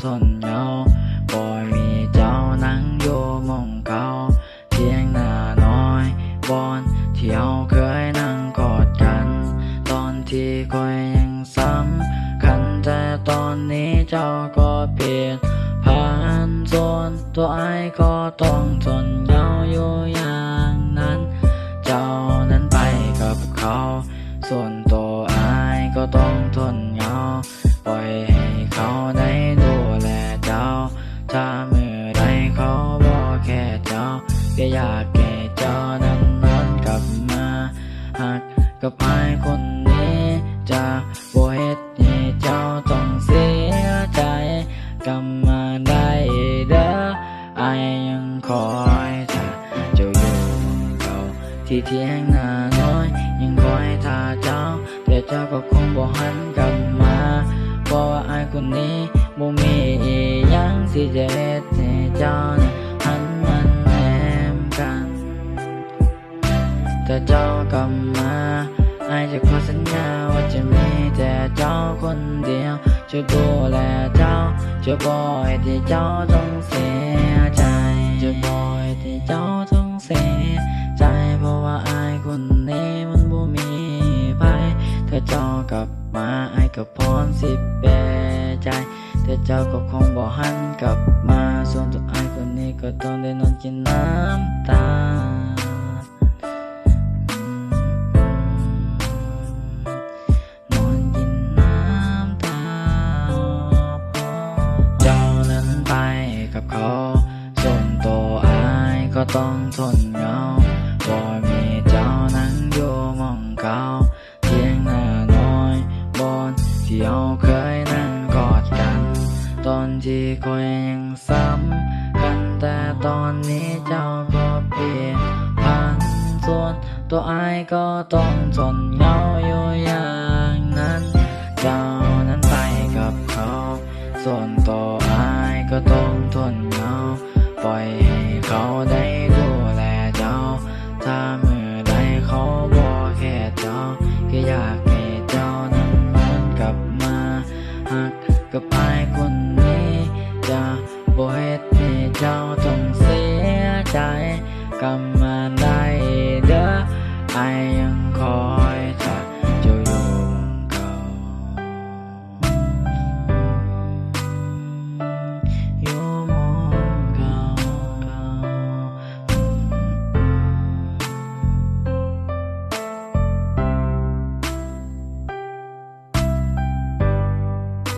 ทนเหงาบ่มีเจ้านั่งอยู่มองเก่าเพียงหน้าน้อยบอนที่เราเคยนั่งกอดกันตอนที่คอยยังซ้ำคัญแต่ตอนนี้เจ้าก็เปลี่ยนผ่านส่วนตัวไอ้ก็ต้องทนเหงาอยู่อย่างนั้นเจ้านั้นไปกับเขาส่วนตัวไอ้ก็ต้องทนเหงาปล่อยให้เขาได้ดูแลเจ้าถ้ามือใดเขาบอกแค่เจ้าก็อยากแก่เจ้านั้นวนกลับมาหักกับไอ้คนนี้จะบ่เฮ็ดให้เจ้าต้องเสียใจกลับมาได้เด้อไอ้ยังคอยถ้าเจ้าอยู่เก่าที่เที่ยงนาน้อยยังคอยท่าเจ้าแต่เจ้าก็คงบ่หันกลับมาเพราะว่าไอ้คนนี้บ่มีอีหยังสิจะเฮ็ดให้เจ้าหันมันแนมกันแต่เจ้ากลับมาไอ้จะขอสัญญาว่าจะมีแต่เจ้าคนเดียวจะดูแลเจ้าจะบ่ให้ที่เจ้าต้องเสียใจจะบ่ให้ที่เจ้าต้องเสียใจเพราะว่าไอ้คนนี้มันบ่มีไผถ้าเจ้ากลับมาไอ้ก็พร้อมสิแปรใจแต่เจ้าก็คงบ่หันกลับมาส่วนตัวไอ้คนนี้ก็ต้องได้นอนกินน้ำตานอนกินน้ำตาเจ้านั้นไปกับเขาส่วนตัวไอ้ก็ต้องทนเหงาบ่มีเจ้านั่งอยู่มองเขาเพียงหน้าน้อยบอนที่เราเคยนั่งกอดกันตอนที่คอยยังซ้ำกันแต่ตอนนี้เจ้าก็เปลี่ยนผ่านส่วนตัวไอ้ก็ต้องทนเหงาอยู่อย่างนั้นเจ้านั้นไปกับเขาส่วนตัวไอ้ก็ต้องทนเหงาปล่อยให้เขาได้ดูแลเจ้าถ้ามือใดเขาบอกแค่เจ้าก็อยากให้เจ้านั้นวนกลับมาหักกับไอ้คนนี้จะบ่เฮ็ดให้เจ้าต้องเสียใจกลับ